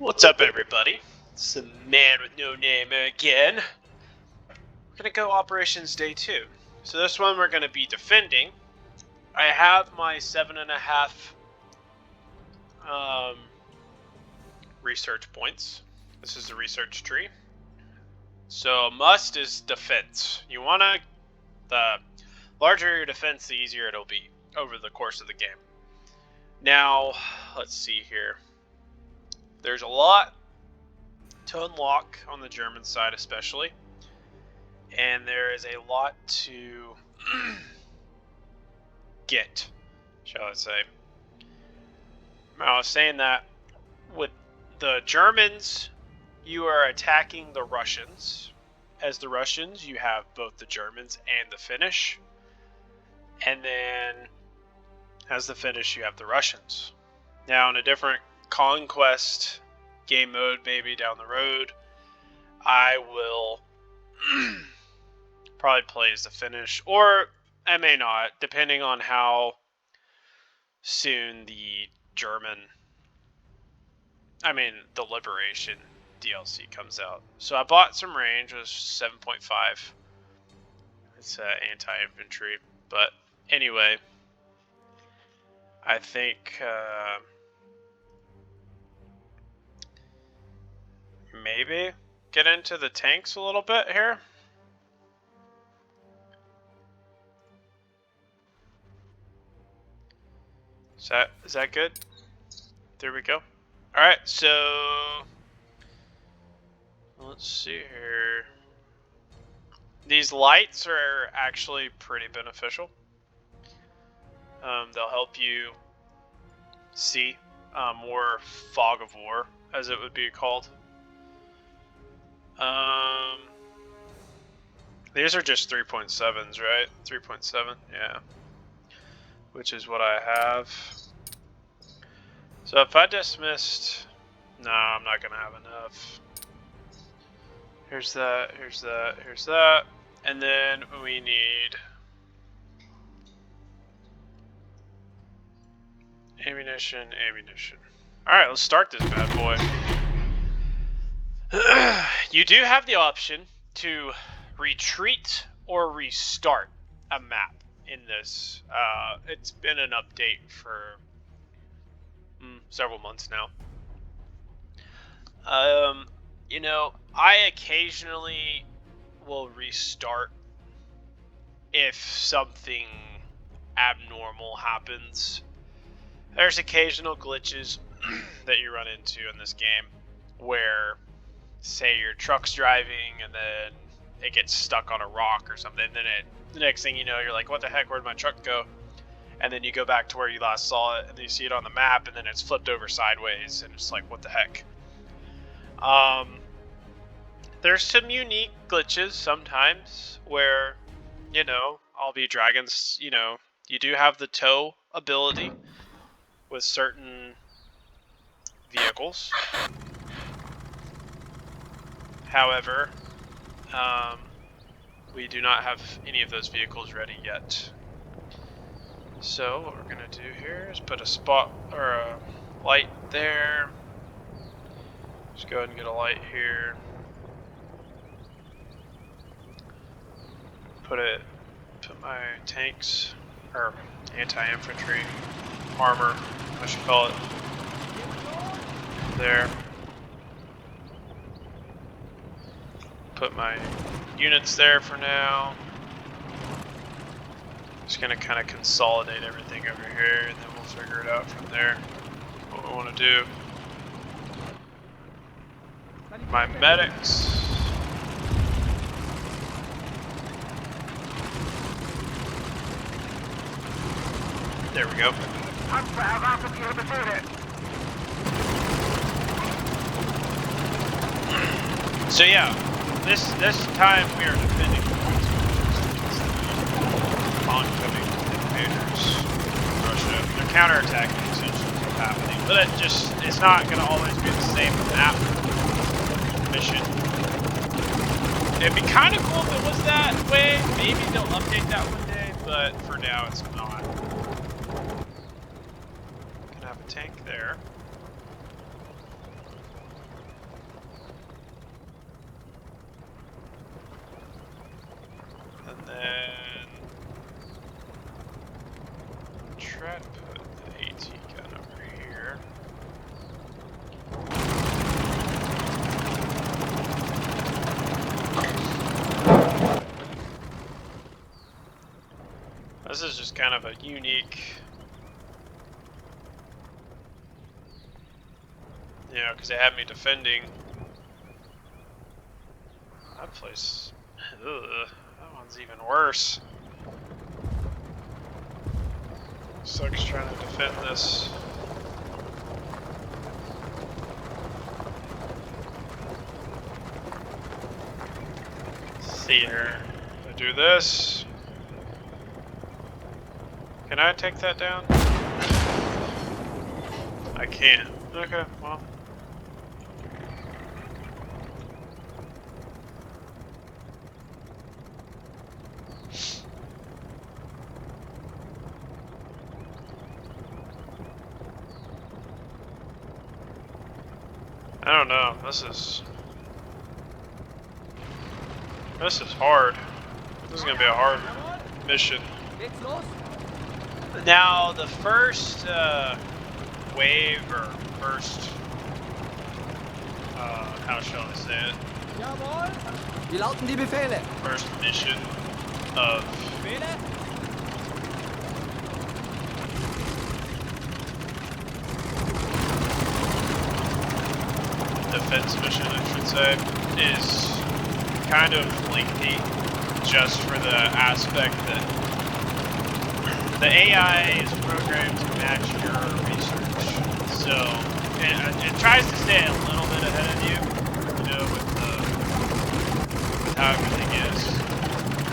What's up, everybody? It's the man with no name again. We're gonna go Operations Day 2. So this one we're gonna be defending. I have my 7.5 research points. This is the research tree. So must is defense. The larger your defense, the easier it'll be over the course of the game. Now, let's see here. There's a lot to unlock on the German side especially, and there is a lot to get, shall I say. I was saying that with the Germans, you are attacking the Russians. As the Russians, you have both the Germans and the Finnish, and then as the Finnish, you have the Russians. Now, in a different Conquest game mode, maybe down the road, I will probably play as the Finnish, or I may not, depending on how soon the the Liberation DLC comes out. So I bought some range, it was 7.5. It's anti-infantry, but anyway, I think maybe get into the tanks a little bit here. Is that good? There we go. Alright, so let's see here. These lights are actually pretty beneficial. They'll help you see more fog of war, as it would be called. These are just 3.7s, right? 3.7, yeah. Which is what I have. So if I dismissed... No, I'm not gonna have enough. Here's that, here's that, here's that. And then we need... ammunition. Alright, let's start this bad boy. You do have the option to retreat or restart a map in this. It's been an update for several months now. You know, I occasionally will restart if something abnormal happens. There's occasional glitches that you run into in this game where, say, your truck's driving and then it gets stuck on a rock or something, and then the next thing you know, you're like, what the heck, where'd my truck go? And then you go back to where you last saw it, and then you see it on the map, and then it's flipped over sideways, and it's like, what the heck? There's some unique glitches sometimes where, you know, I'll be dragging, you know, you do have the tow ability with certain vehicles. However, we do not have any of those vehicles ready yet. So what we're gonna do here is put a spot or a light there. Just go ahead and get a light here. Put my tanks, or anti-infantry armor, I should call it, there. Put my units there for now. Just gonna kind of consolidate everything over here, and then we'll figure it out from there. What we want to do. My medics. There we go. So yeah, this time we are defending oncoming invaders from Russia. They're counterattacking, essentially is what's happening. But it's not gonna always be the same map mission. It'd be kind of cool if it was that way. Maybe they'll update that one day, but for now it's not. Gonna have a tank there. kind of a unique, you know, because they had me defending that place. Ugh, that one's even worse. Sucks trying to defend this. Let's see here. I do this. Can I take that down? I can't. Okay, well. I don't know. This is hard. This is gonna be a hard mission. Now the first wave or first how shall I say it? Wie lauten die Befehle? First mission of defense mission, I should say, is kind of lengthy just for the aspect that the AI is programmed to match your research. So it tries to stay a little bit ahead of you, you know, with how everything is.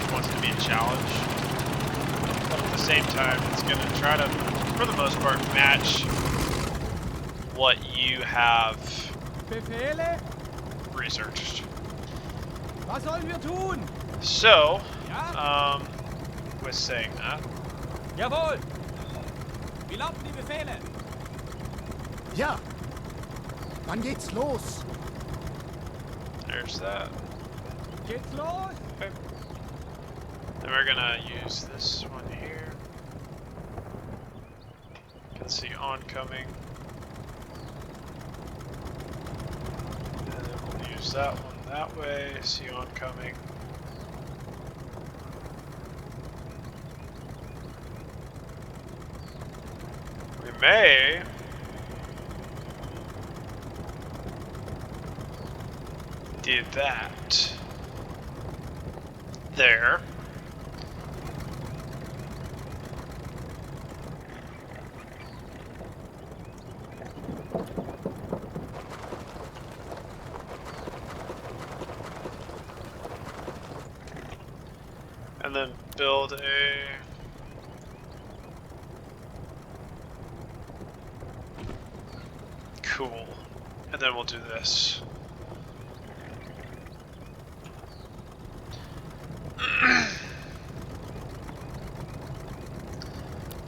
It wants to be a challenge. But at the same time, it's going to try to, for the most part, match what you have Befehle? researched. Was sollen wir tun? So, Ja? with saying that, Jawohl! Wie lauten die Befehle? Ja. Wann geht's los? there's that. Geht's los? Okay. Then we're gonna use this one here. You can see oncoming. And then we'll use that one that way, see oncoming. We may do that there. And then build a cool. And then we'll do this.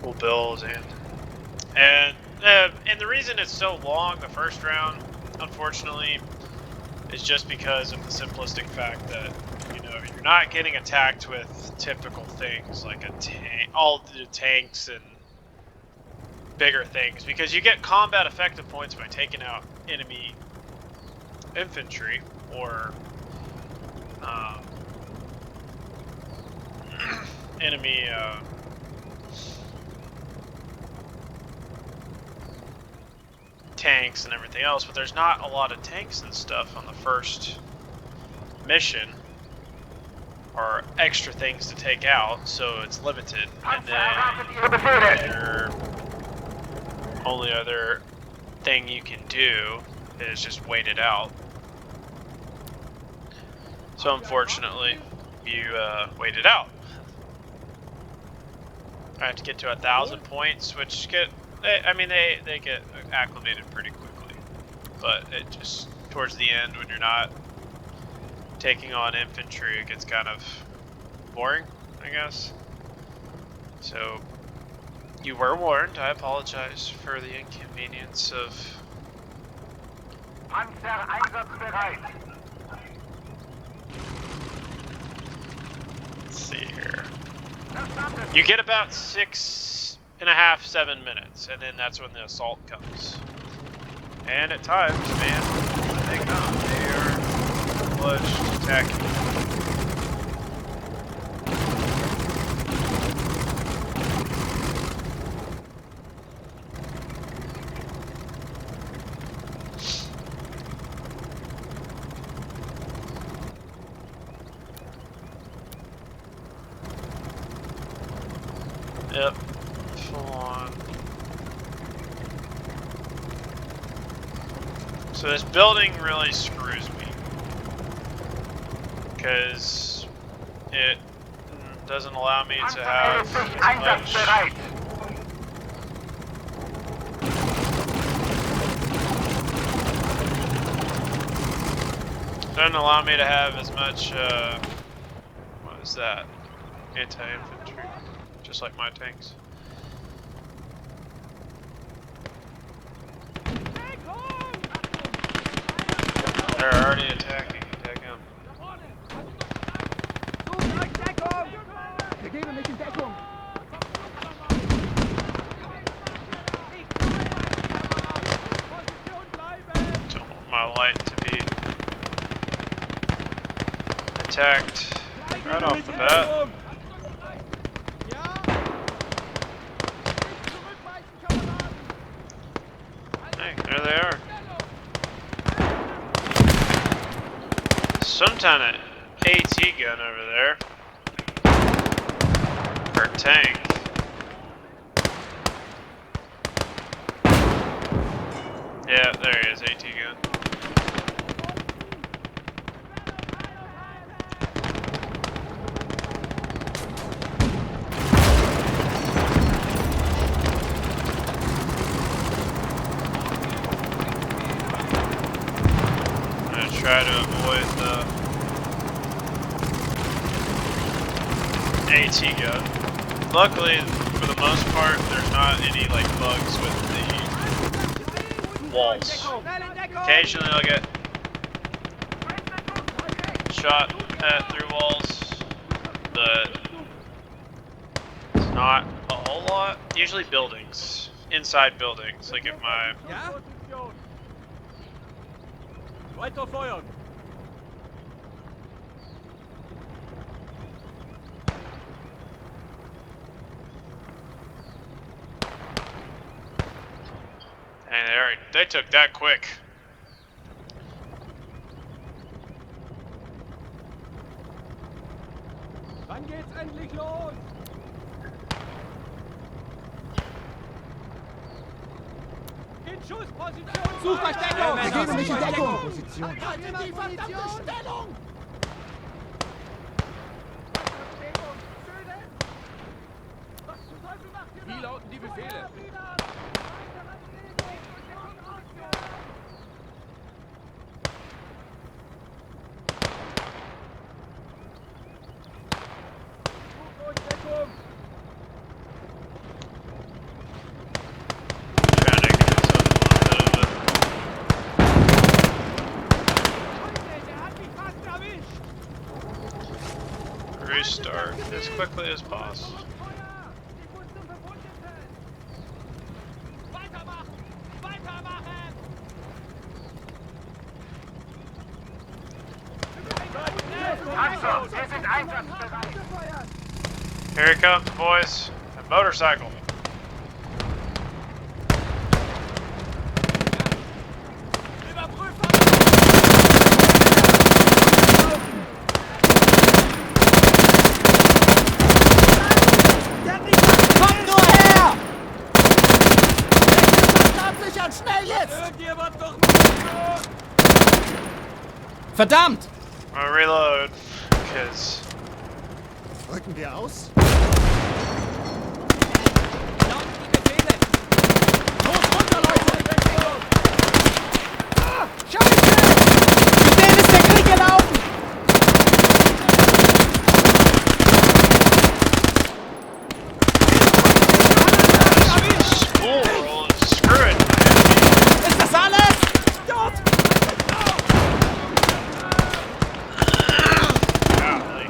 We'll build and the reason it's so long the first round, unfortunately, is just because of the simplistic fact that, you know, you're not getting attacked with typical things like a tank, all the tanks and bigger things, because you get combat effective points by taking out enemy infantry or enemy tanks and everything else, but there's not a lot of tanks and stuff on the first mission, or extra things to take out, so it's limited. And then your only other thing you can do is just wait it out. So unfortunately, you wait it out. I have to get to 1,000 points, which get, they get acclimated pretty quickly, but it just towards the end, when you're not taking on infantry, it gets kind of boring, I guess. So you were warned. I apologize for the inconvenience of. Panzer einsatzbereit. Let's see here. You get about 6.5, 7 minutes, and then that's when the assault comes. And at times, man, when they come, they are pledged attacking. Yep. Full on. So this building really screws me. Because it doesn't allow me to have as much. Doesn't allow me to have as much, what is that? Anti-infantry. Just like my tanks. They're already attacking. Daggum. Wir geben mich in Deckung. Don't want my light to be attacked right off the bat. Hey, there they are. Some kind of AT gun over there. Or tank. Yeah, there he is, AT gun. I'm gonna try to avoid the AT gun. Luckily, for the most part, there's not any like bugs with the walls. Occasionally I'll get shot at through walls, but it's not a whole lot. Usually buildings, inside buildings, like if my... Ja? Weiter feuern! And they took that quick. Wann geht's endlich los? In Schussposition! Suchverstärkung! Wir geben mich in Deckung. Position! Haltet die verdammte Stellung! Wie lauten die Befehle? Trying to get a little bit of a restart as quickly as possible. Here he comes, boys. A motorcycle. Kommt nur her! Absichern, schnell jetzt! Irgendjemand doch mal! Verdammt! I'm gonna reload, because Rücken wir aus? Lauten die Befehle! Los, runter, Leute! Ah, Scheiße! Mit denen ist der Krieg gelaufen! school roll is screwing. Ist das alles? Dort! Golly.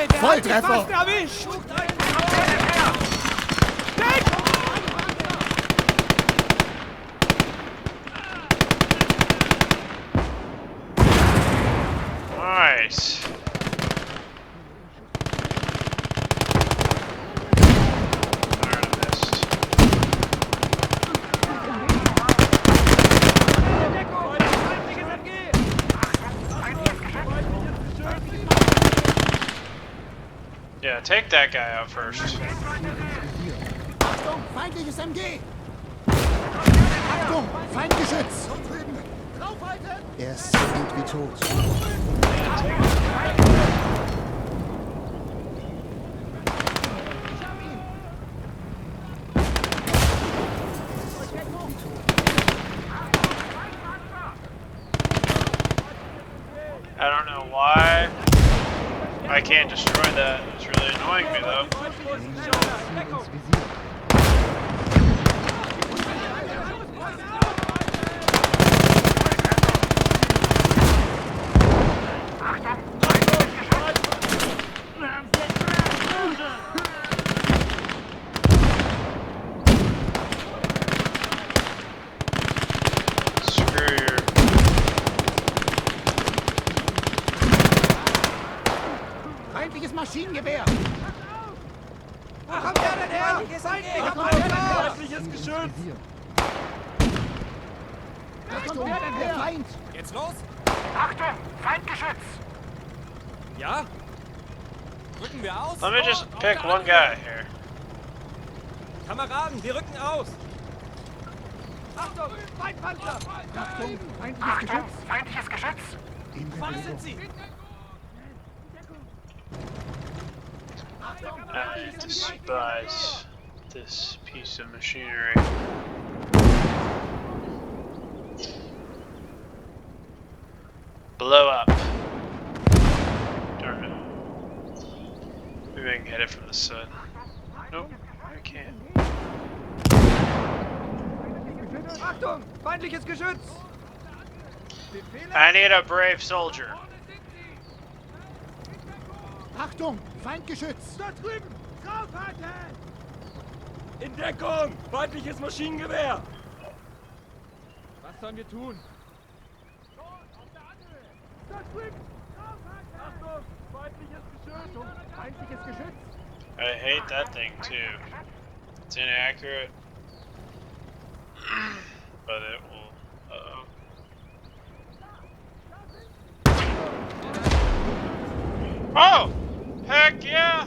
Junge, der hat mich Volltreffer. fast erwischt. Weg! Nice. Darn, I missed. Yeah, take that guy out first. Achtung, feindliches MG! Achtung, Feindgeschütz! Er ist so gut wie tot. I don't know why I can't destroy that. It's really annoying me though. Screw your... Feindliches Maschinengewehr! Wo kommt der denn her? Feindliches Geschütz! Achtung, der Feind! Geht's los? Achtung, Feindgeschütz! Ja? Rücken wir aus? Let me just pick one guy here. Kameraden, wir rücken aus! Achtung, Feindpanzer! Achtung, feindliches Geschütz! Feindliches Geschütz! Vorne sind sie! I despise this piece of machinery. Blow up. Darn it. Maybe I can hit it from the sun. Nope, I can't. Achtung, feindliches Geschütz! I need a brave soldier. Achtung, Feindgeschütz! Da drüben! Draufhalten! In Deckung! Feindliches Maschinengewehr! Was sollen wir tun? Da drüben! Draufhalten! Achtung! Feindliches Geschütz! Feindliches Geschütz! I hate that thing too. It's inaccurate. But it will... Uh-oh. Oh! Heck yeah!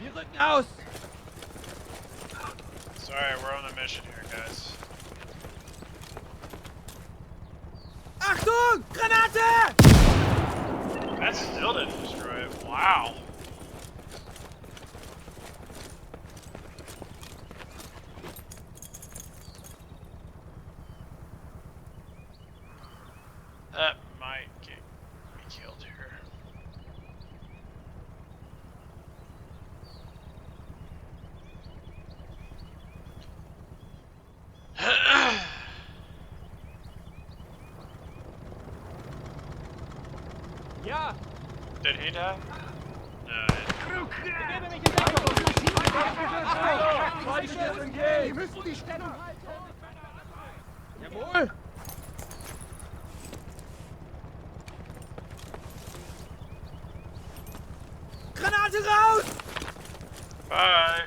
Wir rücken aus! Sorry, we're on a mission here, guys. Achtung! Granate! That still didn't destroy it. Wow. That might get me killed here. Ja! Did he die? No, Begebe mich in Deckung! Feindliches MG! Wir müssen die Stellung halten! Jawohl! Granate raus! bye.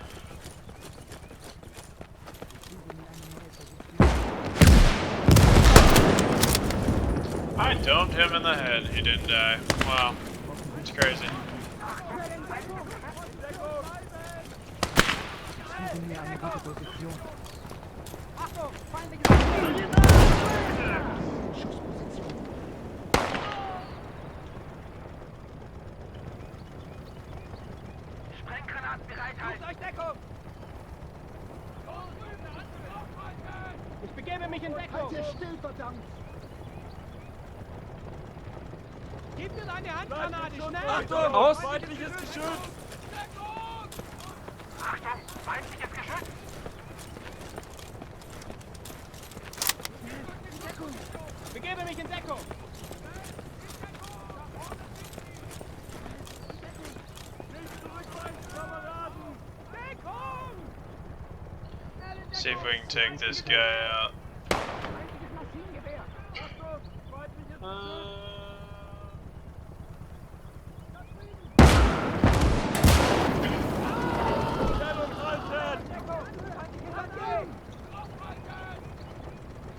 I domed him in the head. He didn't die. Wow. It's crazy. Sprenggranaten bereithalten! Sucht euch Deckung! Ich begebe mich in Deckung! Halt still, verdammt! Gib mir deine Handgranate, schnell! Achtung! Aus! Feindliches Geschütz! Achtung, feindliches Geschütz! nehme mich in Deckung. See if we can take this guy out.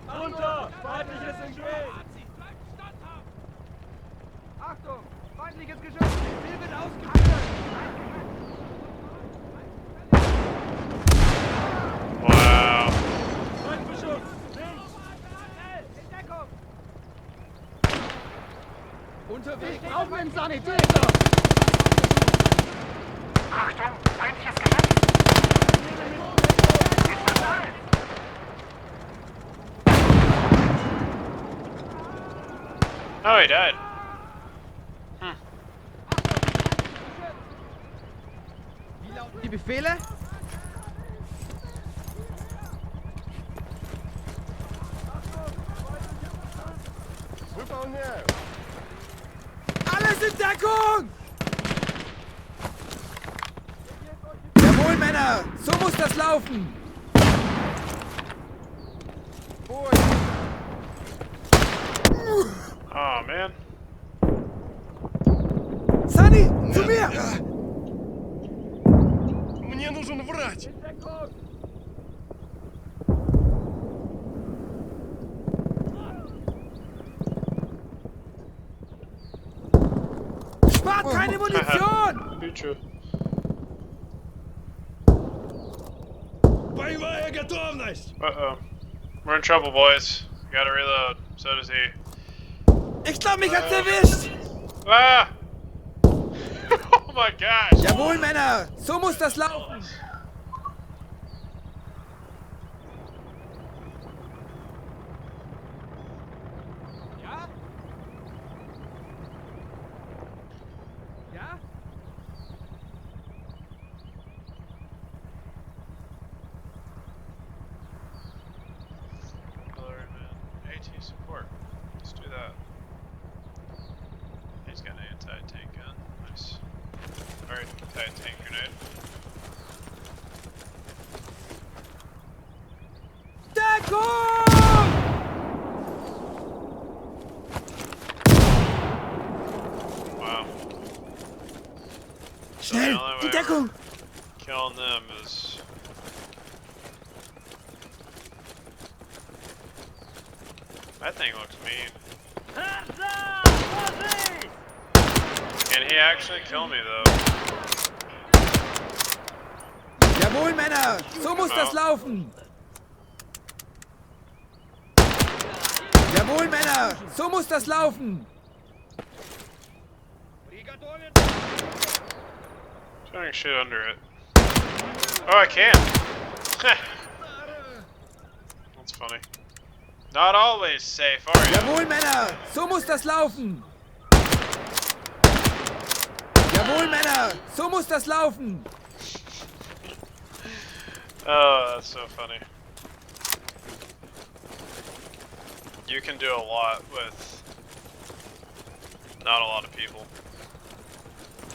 Runter! Feindliches Entgegen! Achtung! Feindliches Geschütz! Ziel wird ausgeführt! Wow. Feindbeschuss! In Deckung! Unterwegs! Brauchen einen Sanitäter! Achtung, feindliches Geschütz! Ist bereit! Oh, he died. Wie lauten die Befehle? Alles in Deckung! Jawohl, Männer! So muss das laufen! Oh, man. Sunny, zu mir! Мне нужен врач! Spart keine Munition! Bitte. Боевая готовность! Uh-oh. We're in trouble, boys. Gotta reload. So does he. Ich glaub, mich hat's erwischt! Ah! Oh my gosh! Jawohl, Männer! So muss das laufen! Ja? Ja? AT support. Let's do that. He's got an anti-tank gun. Nice. Alright, anti-tank grenade. Deckung! Wow. Schnell! In Deckung! Killing them is... That thing looks mean. Can he actually kill me though? Jawohl, Männer! So muss das laufen! Jawohl, Männer! So muss das laufen! Trying to shoot under it. Oh, I can! That's funny. Not always safe, are you? Jawohl, Männer! So muss das laufen! Jawohl, Männer! So muss das laufen! Oh, that's so funny. You can do a lot with not a lot of people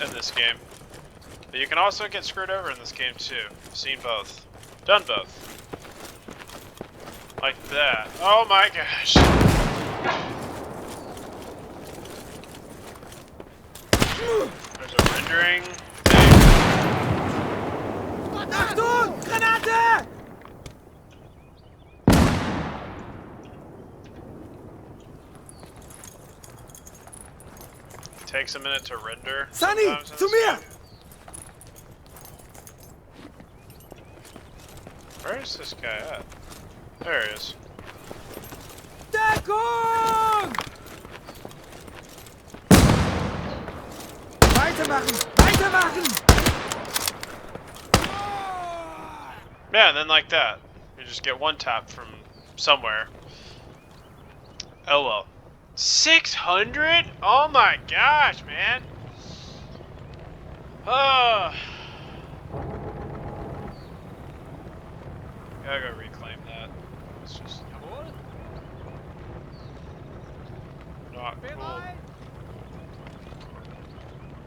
in this game. But you can also get screwed over in this game too. I've seen both. Done both. Like that. Oh my gosh. There's a rendering thing. Achtung! Granate! Takes a minute to render. Sunny, sometimes in zu this mir! game. Where is this guy at? There he is. Deckung! Weitermachen! Weitermachen! Yeah, and then like that. You just get one tap from somewhere. Oh well. 600? Oh my gosh, man. Oh. Gotta go reclaim that. It's just rock. Cool. Bereit!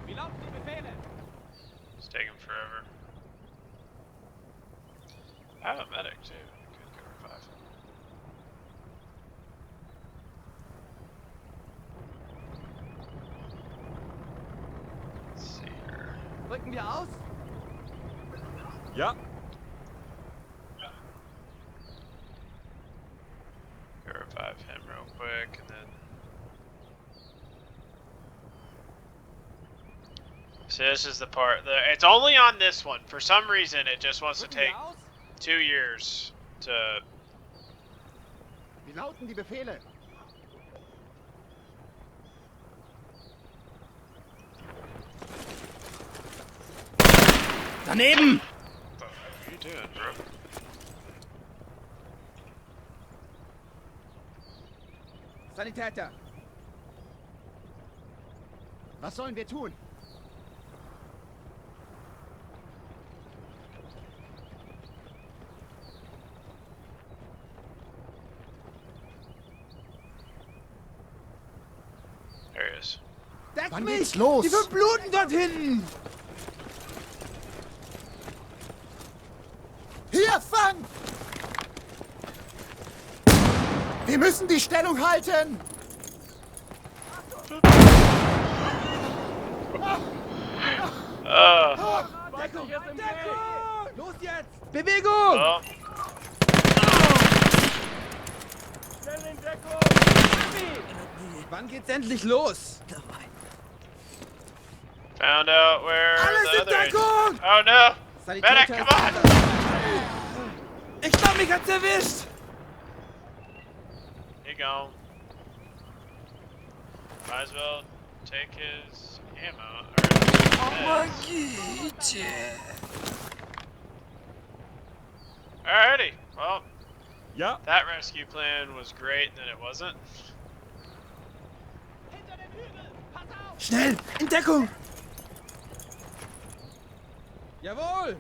Wie lauten die Befehle? It's taking forever. I have a medic too. Could go revive him. Let's see here. Rücken wir aus? Ja. Go revive him real quick and then. So this is the part. It's only on this one. For some reason, it just wants to Rücken take wir aus? 2 years to. Wie lauten die Befehle? Daneben! What are you doing, bro? Sanitäter! Was sollen wir tun? There he is. Deck Wann mich! geht's los? Die verbluten dort hinten! Hier, fang! Wir müssen die Stellung halten! Deckung ist im Weg! Los jetzt! Bewegung! Well, Schnell in Deckung! Wann geht's endlich los? found out where Alles the in other. Deckung! Oh no! Medic, Sanitäter come ist on! Ich glaub, mich hat's erwischt! He gone. Might as well take his ammo. Or his meds. Alrighty. Well, Ja. that rescue plan was great, then it wasn't. Schnell! In Deckung! Jawohl!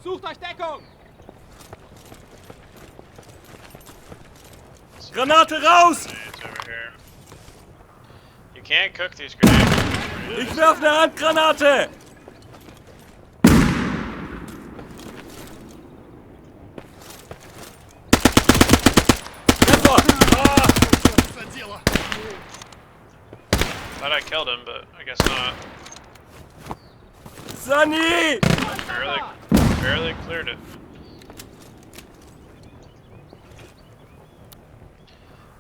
Sucht euch Deckung! Granate raus! Grenades over here. You can't cook these grenades. Ich werf eine Handgranate! Treffer! Thought I killed him, but I guess not. Sunny! Barely cleared it.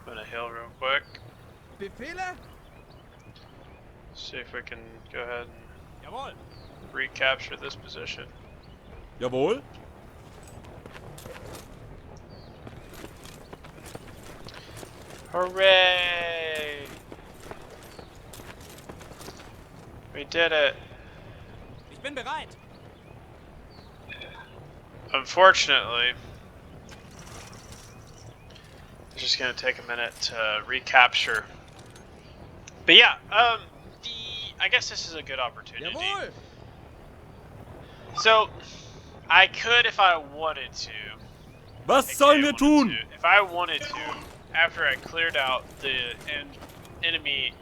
I'm gonna heal real quick. Befehle? See if we can go ahead and Jawohl! recapture this position. Jawohl. Hooray! We did it. Ich bin bereit! Unfortunately, it's just gonna take a minute to recapture. But yeah, I guess this is a good opportunity. Jawohl! So, I could, if I wanted to. Was sollen wir tun? If I wanted to, after I cleared out the enemy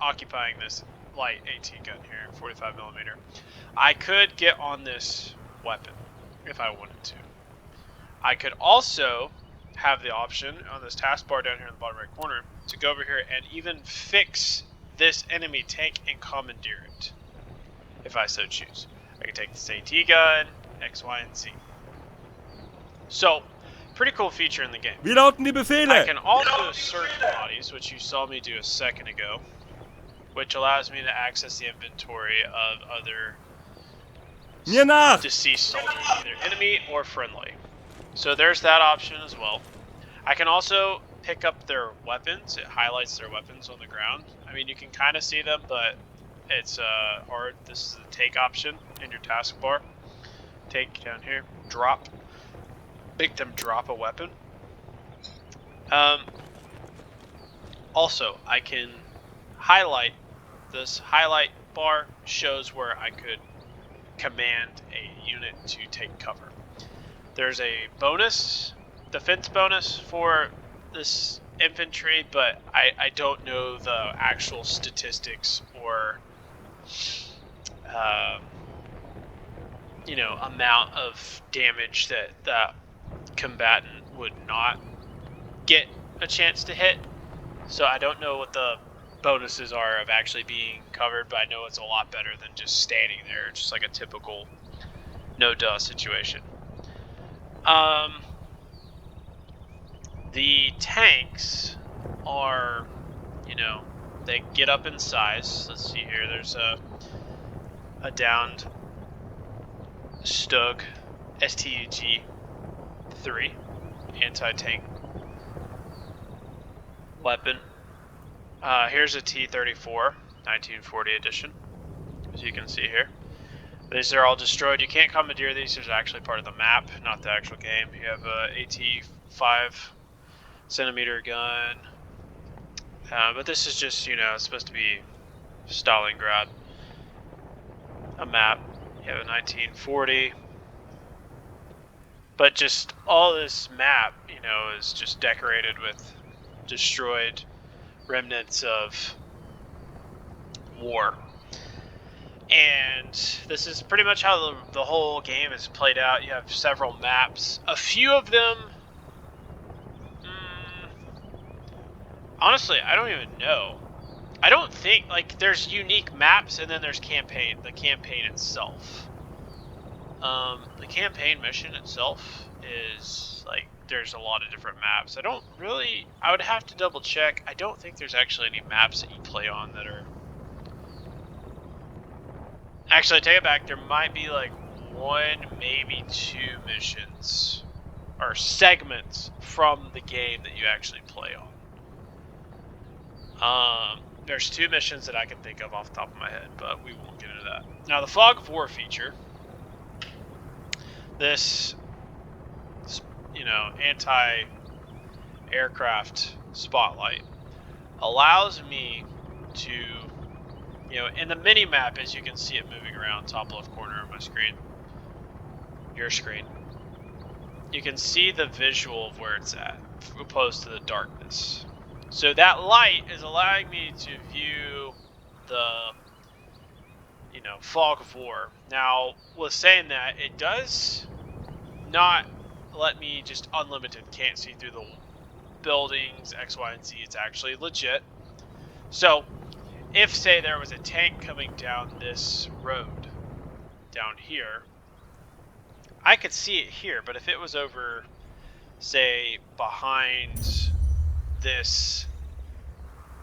occupying this light AT gun here, 45mm, I could get on this weapon if I wanted to. I could also have the option on this taskbar down here in the bottom right corner to go over here and even fix this enemy tank and commandeer it, if I so choose. I can take this AT gun, X, Y, and Z. So, pretty cool feature in the game. Wie lauten die I Befehle? can also search bodies, which you saw me do a second ago, which allows me to access the inventory of other Mir nach! deceased soldiers, either enemy or friendly. So there's that option as well. I can also pick up their weapons. It highlights their weapons on the ground. I mean, you can kind of see them, but it's hard. This is the take option in your taskbar. Take down here, drop. Make them drop a weapon. Also, I can highlight. This highlight bar shows where I could command a unit to take cover. There's a bonus, defense bonus for this infantry, but I don't know the actual statistics or you know, amount of damage that that combatant would not get a chance to hit. So I don't know what the bonuses are of actually being covered, but I know it's a lot better than just standing there, just like a typical no-duh situation. The tanks are, you know, they get up in size. Let's see here. There's a downed Stug STUG 3 anti-tank weapon. Here's a T-34 1940 edition, as you can see here. These are all destroyed. You can't commandeer these. These are actually part of the map, not the actual game. You have a AT-5 centimeter gun, but this is just, you know, it's supposed to be Stalingrad, a map. You have a 1940, but just all this map, you know, is just decorated with destroyed remnants of war. And this is pretty much how the whole game is played out. You have several maps. A few of them, honestly, I don't even know. I don't think, like, there's unique maps and then there's campaign, the campaign itself. The campaign mission itself is, like, there's a lot of different maps. I would have to double check. I don't think there's actually any maps that you play on that are... Actually, I take it back. There might be, like, one, maybe two missions or segments from the game that you actually play on. There's two missions that I can think of off the top of my head, but we won't get into that. Now, the Fog of War feature, this, you know, anti-aircraft spotlight, allows me to, you know, in the mini-map, as you can see it moving around top left corner of my screen, your screen, you can see the visual of where it's at, opposed to the darkness. So that light is allowing me to view the, you know, fog of war. Now, with saying that, it does not let me just unlimited, can't see through the buildings, X, Y, and Z. It's actually legit. So, if, say, there was a tank coming down this road, down here, I could see it here, but if it was over, say, behind this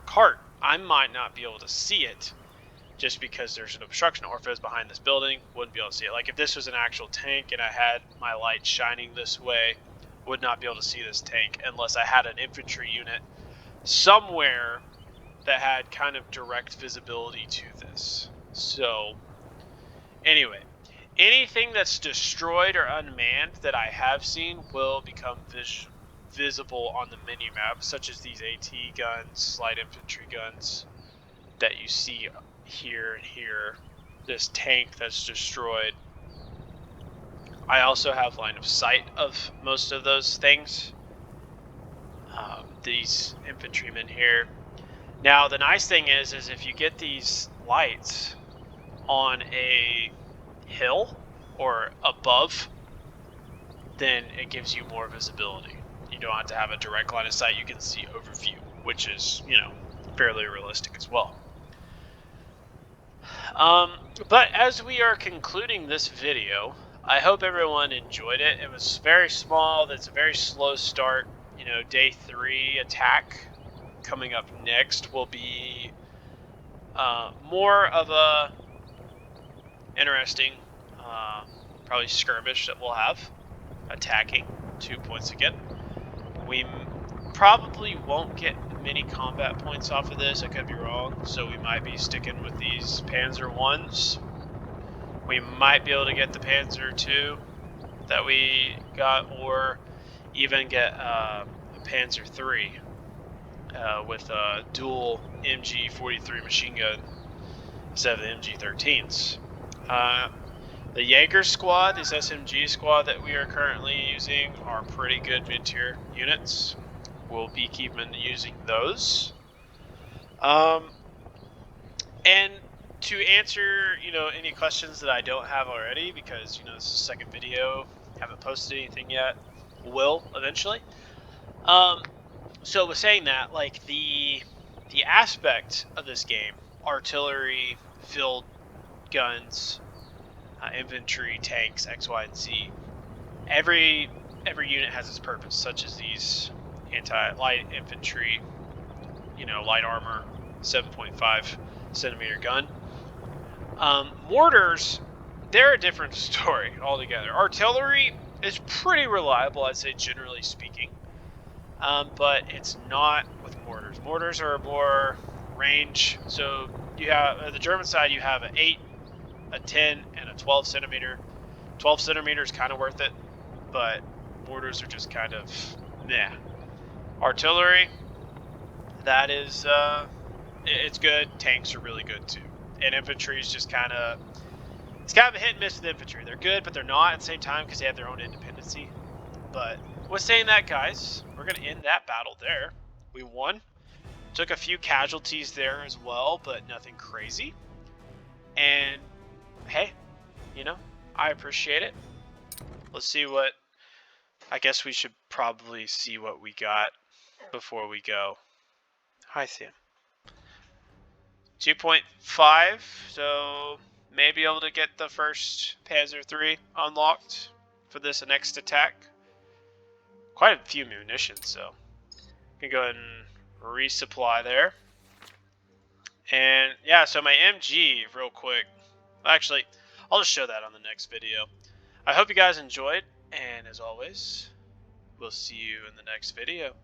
cart, I might not be able to see it just because there's an obstruction, or if it was behind this building, wouldn't be able to see it. Like if this was an actual tank and I had my light shining this way, would not be able to see this tank unless I had an infantry unit somewhere that had kind of direct visibility to this. So anyway, anything that's destroyed or unmanned that I have seen will become visible on the mini-map, such as these AT guns, light infantry guns that you see here and here, this tank that's destroyed. I also have line of sight of most of those things. These infantrymen here. Now the nice thing is if you get these lights on a hill or above, then it gives you more visibility. You don't have to have a direct line of sight. You can see overview, which is, you know, fairly realistic as well. But as we are concluding this video, I hope everyone enjoyed it. It was very small. That's a very slow start. You know, day 3 attack coming up next will be more of a interesting, probably skirmish that we'll have, attacking 2 points again. We probably won't get many combat points off of this. I could be wrong, so we might be sticking with these Panzer 1s. We might be able to get the Panzer 2 that we got, or even get a Panzer 3 with a dual MG 43 machine gun instead of the MG 13s. The Jaeger squad, this SMG squad that we are currently using, are pretty good mid-tier units. We'll be keeping using those. And to answer, any questions that I don't have already, because, this is the second video, haven't posted anything yet, will eventually. So with saying that, like the aspect of this game, artillery, field guns, infantry, tanks, X, Y, and Z, every unit has its purpose, such as these anti-light infantry, light armor, 7.5 centimeter gun. Mortars, they're a different story altogether. Artillery is pretty reliable, I'd say, generally speaking. But it's not with mortars. Mortars are more range. So you have the German side, you have an 8, a 10, and a 12 centimeter. 12 centimeter is kind of worth it, but mortars are just kind of meh. Artillery, that is, it's good. Tanks are really good too. And infantry is just it's kind of a hit and miss with infantry. They're good, but they're not at the same time because they have their own independency. But with saying that, guys, we're going to end that battle there. We won. Took a few casualties there as well, but nothing crazy. And, hey, I appreciate it. Let's see what... I guess we should probably see what we got before we go. Hi, Sam. 2.5, so maybe able to get the first Panzer III unlocked for this next attack. Quite a few munitions, so can go ahead and resupply there. And yeah, so my MG, real quick. Actually, I'll just show that on the next video. I hope you guys enjoyed, and as always, we'll see you in the next video.